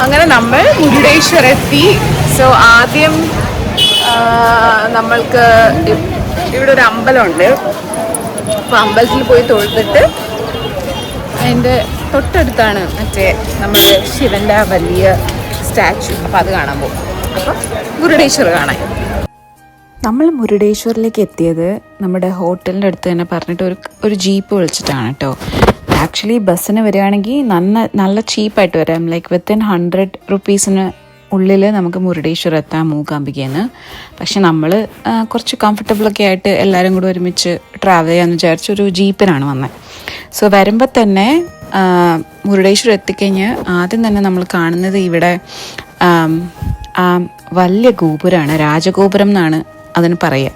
അങ്ങനെ നമ്മൾ മുരുടേശ്വർ എത്തി. സോ ആദ്യം നമ്മൾക്ക് ഇവിടെ ഒരു അമ്പലമുണ്ട്. അപ്പോൾ അമ്പലത്തിൽ പോയി തൊഴുതിട്ട് അതിൻ്റെ തൊട്ടടുത്താണ് മറ്റേ നമ്മുടെ ശിവൻ്റെ വലിയ സ്റ്റാച്ചു. അപ്പോൾ അത് കാണാൻ പോകും. അപ്പോൾ മുരുടേശ്വർ കാണാൻ. നമ്മൾ മുരുടേശ്വറിലേക്ക് എത്തിയത് നമ്മുടെ ഹോട്ടലിൻ്റെ അടുത്ത് തന്നെ പറഞ്ഞിട്ട് ഒരു ജീപ്പ് വിളിച്ചിട്ടാണ് കേട്ടോ. ആക്ച്വലി ബസ്സിന് വരികയാണെങ്കിൽ നല്ല ചീപ്പായിട്ട് വരാം. ലൈക്ക് വിത്തിൻ 100 റുപ്പീസിന് ഉള്ളിൽ നമുക്ക് മുരുടേശ്വർ എത്താം മൂകാംബികയെന്ന്. പക്ഷെ നമ്മൾ കുറച്ച് കംഫർട്ടബിളൊക്കെ ആയിട്ട് എല്ലാവരും കൂടി ഒരുമിച്ച് ട്രാവൽ ചെയ്യാമെന്ന് വിചാരിച്ചൊരു ജീപ്പിനാണ് വന്നത്. സോ വരുമ്പോൾ തന്നെ മുരുടേശ്വർ എത്തിക്കഴിഞ്ഞ് ആദ്യം തന്നെ നമ്മൾ കാണുന്നത് ഇവിടെ വലിയ ഗോപുരമാണ്. രാജഗോപുരം എന്നാണ് അതിന് പറയുക.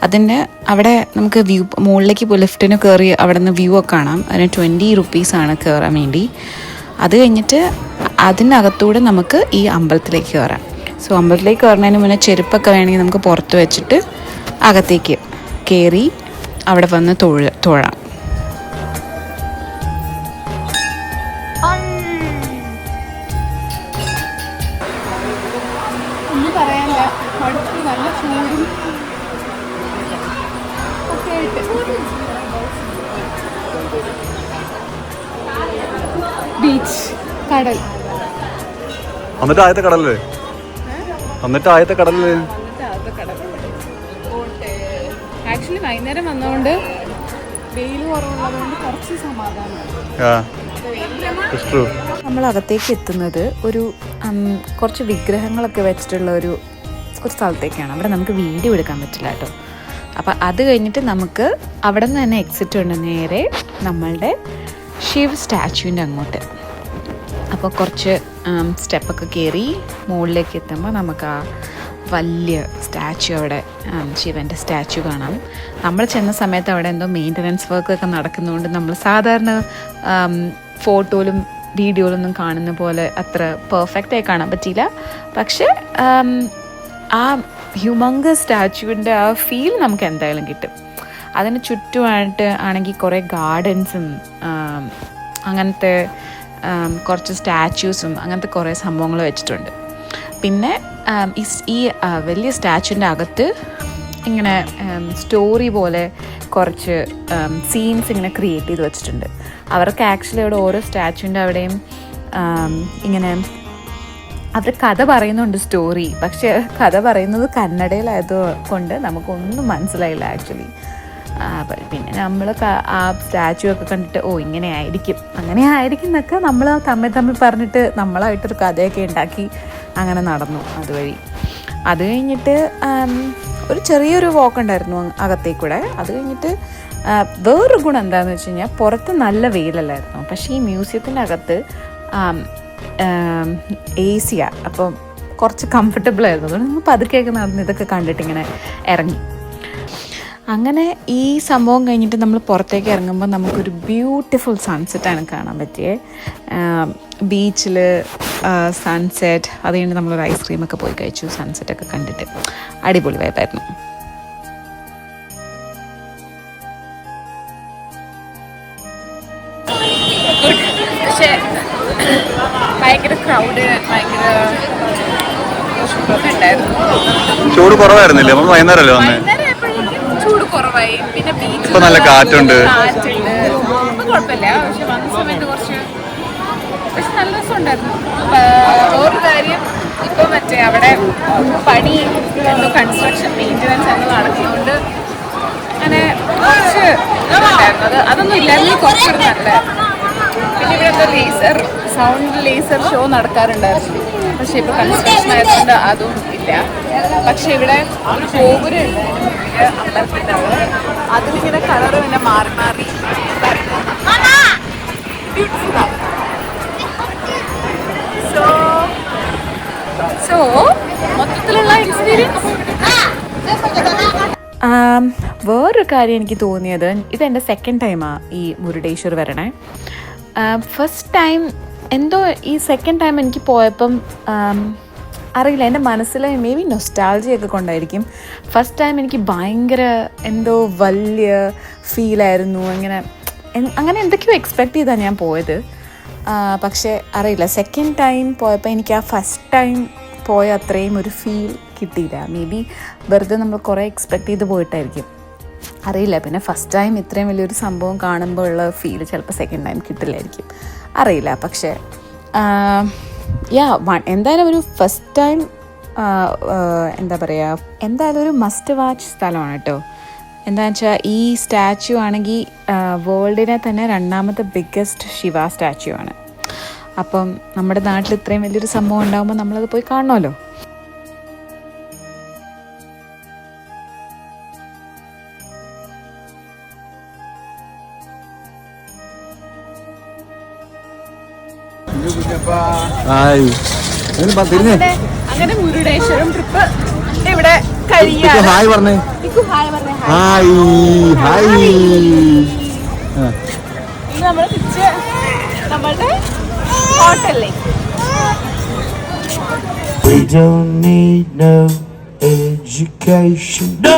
അതിൻ്റെ അവിടെ നമുക്ക് മുകളിലേക്ക് ലിഫ്റ്റിന് കയറി അവിടെ നിന്ന് വ്യൂ ഒക്കെ കാണാം. അതിന് 20 റുപ്പീസാണ് കയറാൻ വേണ്ടി. അത് കഴിഞ്ഞിട്ട് അതിനകത്തൂടെ നമുക്ക് ഈ അമ്പലത്തിലേക്ക് കയറാം. സോ അമ്പലത്തിലേക്ക് കയറുന്നതിന് മുന്നേ ചെരുപ്പൊക്കെ വേണമെങ്കിൽ നമുക്ക് പുറത്ത് വെച്ചിട്ട് അകത്തേക്ക് കയറി അവിടെ വന്ന് തൊഴാം. ബീച്ച്, കടൽ. എന്നിട്ട് ആദ്യത്തെ കടലല്ലേ? ആക്ച്വലി വൈകുന്നേരം വന്നതുകൊണ്ട് വെയിൽ കുറവുള്ളതുകൊണ്ട് കുറച്ച് സമാധാനമാണ്. നമ്മൾ അകത്തേക്ക് എത്തുന്നത് കുറച്ച് വിഗ്രഹങ്ങളൊക്കെ വെച്ചിട്ടുള്ള ഒരു സ്ഥലത്തേക്കാണ്. അവിടെ നമുക്ക് വീഡിയോ എടുക്കാൻ പറ്റില്ല കേട്ടോ. അപ്പം അത് കഴിഞ്ഞിട്ട് നമുക്ക് അവിടെ നിന്ന് തന്നെ എക്സിറ്റ് ഉണ്ട് നേരെ നമ്മളുടെ ശിവ് സ്റ്റാച്യുവിൻ്റെ അങ്ങോട്ട്. അപ്പോൾ കുറച്ച് സ്റ്റെപ്പൊക്കെ കയറി മുകളിലേക്ക് എത്തുമ്പോൾ നമുക്ക് ആ വലിയ സ്റ്റാച്ചു അവിടെ ശിവൻ്റെ സ്റ്റാച്ചു കാണാം. നമ്മൾ ചെന്ന സമയത്ത് അവിടെ എന്തോ മെയിൻ്റനൻസ് വർക്കൊക്കെ നടക്കുന്നതുകൊണ്ട് നമ്മൾ സാധാരണ ഫോട്ടോയിലും വീഡിയോയിലൊന്നും കാണുന്ന പോലെ അത്ര പെർഫെക്റ്റായി കാണാൻ പറ്റിയില്ല. പക്ഷേ ആ ഹ്യൂമങ്കസ് സ്റ്റാച്ചുവിൻ്റെ ആ ഫീൽ നമുക്ക് എന്തായാലും കിട്ടും. അതിന് ചുറ്റുമായിട്ട് ആണെങ്കിൽ കുറേ ഗാർഡൻസും അങ്ങനത്തെ കുറച്ച് സ്റ്റാച്യൂസും അങ്ങനത്തെ കുറേ സംഭവങ്ങൾ വെച്ചിട്ടുണ്ട്. പിന്നെ ഈ വലിയ സ്റ്റാച്ചുവിൻ്റെ അകത്ത് ഇങ്ങനെ സ്റ്റോറി പോലെ കുറച്ച് സീൻസ് ഇങ്ങനെ ക്രിയേറ്റ് ചെയ്ത് വെച്ചിട്ടുണ്ട്. അവർക്ക് ആക്ച്വലി അവിടെ ഓരോ സ്റ്റാച്ചുവിൻ്റെ അവിടെയും ഇങ്ങനെ അത് കഥ പറയുന്നുണ്ട്, സ്റ്റോറി. പക്ഷെ കഥ പറയുന്നത് കന്നഡയിലായത് കൊണ്ട് നമുക്കൊന്നും മനസ്സിലായില്ല ആക്ച്വലി. പിന്നെ നമ്മൾ ആ സ്റ്റാച്ചു ഒക്കെ കണ്ടിട്ട് ഇങ്ങനെ ആയിരിക്കും എന്നൊക്കെ നമ്മൾ തമ്മിൽ പറഞ്ഞിട്ട് നമ്മളായിട്ടൊരു കഥയൊക്കെ ഉണ്ടാക്കി അങ്ങനെ നടന്നു അതുവഴി. അത് കഴിഞ്ഞിട്ട് ഒരു ചെറിയൊരു വാക്ക് ഉണ്ടായിരുന്നു അകത്തേക്കൂടെ. അത് കഴിഞ്ഞിട്ട് വേറൊരു ഗുണം എന്താണെന്ന് വെച്ച് കഴിഞ്ഞാൽ പുറത്ത് നല്ല വെയിലല്ലായിരുന്നു. പക്ഷേ ഈ മ്യൂസിയത്തിൻ്റെ അകത്ത് AC-യാണ്. അപ്പം കുറച്ച് കംഫർട്ടബിൾ ആയിരുന്നു. അതുകൊണ്ട് നമ്മൾ പതുക്കെയൊക്കെ നടന്ന് ഇതൊക്കെ കണ്ടിട്ട് ഇങ്ങനെ ഇറങ്ങി. അങ്ങനെ ഈ സംഭവം കഴിഞ്ഞിട്ട് നമ്മൾ പുറത്തേക്ക് ഇറങ്ങുമ്പോൾ നമുക്കൊരു ബ്യൂട്ടിഫുൾ സൺസെറ്റാണ് കാണാൻ പറ്റിയത്. ബീച്ചിൽ സൺസെറ്റ്. അത് കഴിഞ്ഞ് നമ്മളൊരു ഐസ്ക്രീമൊക്കെ പോയി കഴിച്ചു. സൺസെറ്റൊക്കെ കണ്ടിട്ട് അടിപൊളി വൈബായിരുന്നു. പക്ഷേ ഭയങ്കര ക്രൗഡ്, ഭയങ്കര ചൂട് കുറവായിരുന്നില്ലേ? നമ്മൾ വൈകുന്നേരമല്ലേ വന്നേ? ചൂട് കുറവായി. പിന്നെ ബീച്ചിൽ നല്ല കാറ്റുണ്ട്. കുഴപ്പമില്ല. പക്ഷെ വന്ന സമയത്ത് പക്ഷെ നല്ല രസമുണ്ടായിരുന്നു. വേറൊരു കാര്യം, ഇപ്പൊ മറ്റേ അവിടെ പണി എന്തോ കൺസ്ട്രക്ഷൻ മെയിൻ്റനൻസ് എന്തോ നടക്കുന്നതുകൊണ്ട് അങ്ങനെ കുറച്ച് ഉണ്ടായിരുന്നു. അതൊന്നും ഇല്ലായിരുന്നു, കുറച്ചൊരു നല്ല. പിന്നെ ഇവിടെ എന്തോ ലേസർ ഷോ നടക്കാറുണ്ടായിരുന്നു. പക്ഷെ ഇപ്പൊ കൺസ്ട്രക്ഷൻ ആയതുകൊണ്ട് അതും ഇല്ല. പക്ഷെ ഇവിടെ ഒരു ഗോപുരം അമ്പലത്തിൻ്റെ അവിടെ അതിലിങ്ങനെ കളറ് പിന്നെ മാറി മാറി ബ്യൂട്ടിഫുള്ളാണ്. സോ മൊത്തത്തിലുള്ള എക്സ്പീരിയൻസ്. വേറൊരു കാര്യം എനിക്ക് തോന്നിയത്, ഇതെൻ്റെ സെക്കൻഡ് ടൈമാണ് ഈ മുരുടേശ്വർ വരണേ. ഫസ്റ്റ് ടൈം എന്തോ ഈ സെക്കൻഡ് ടൈം എനിക്ക് പോയപ്പം അറിയില്ല, എൻ്റെ മനസ്സിൽ മേ ബി നൊസ്റ്റാൾജിയൊക്കെ കൊണ്ടായിരിക്കും. ഫസ്റ്റ് ടൈം എനിക്ക് ഭയങ്കര എന്തോ വലിയ ഫീലായിരുന്നു. അങ്ങനെ എന്തൊക്കെയോ എക്സ്പെക്റ്റ് ചെയ്താണ് ഞാൻ പോയത്. പക്ഷേ അറിയില്ല, സെക്കൻഡ് ടൈം പോയപ്പോൾ എനിക്ക് ആ ഫസ്റ്റ് ടൈം പോയ അത്രയും ഒരു ഫീൽ കിട്ടിയില്ല. മേ ബി വെറുതെ നമ്മൾ കുറേ എക്സ്പെക്റ്റ് ചെയ്ത് പോയിട്ടായിരിക്കും, അറിയില്ല. പിന്നെ ഫസ്റ്റ് ടൈം ഇത്രയും വലിയൊരു സംഭവം കാണുമ്പോൾ ഉള്ള ഫീൽ ചിലപ്പോൾ സെക്കൻഡ് ടൈം കിട്ടില്ലായിരിക്കും, അറിയില്ല. പക്ഷേ എന്തായാലും ഒരു ഫസ്റ്റ് ടൈം എന്താ പറയുക, എന്തായാലും ഒരു മസ്റ്റ് വാച്ച് സ്ഥലമാണ് കേട്ടോ. എന്താണെന്ന് വെച്ചാൽ ഈ സ്റ്റാച്യു ആണെങ്കിൽ വേൾഡിനെ തന്നെ 2ാമത്തെ ബിഗ്ഗസ്റ്റ് ശിവ സ്റ്റാച്യു ആണ്. അപ്പം നമ്മുടെ നാട്ടിൽ ഇത്രയും വലിയൊരു സംഭവം ഉണ്ടാകുമ്പോൾ നമ്മളത് പോയി കാണണമല്ലോ. അങ്ങനെ മുരുടേശ്വരം ട്രിപ്പ് ഇവിടെ കഴിയാണ്. ഹായ് പറഞ്ഞേ. ഇനി നമ്മൾ തിരിച്ച് നമ്മളുടെ ഹോട്ടലിലേക്ക്. We don't need no education. No!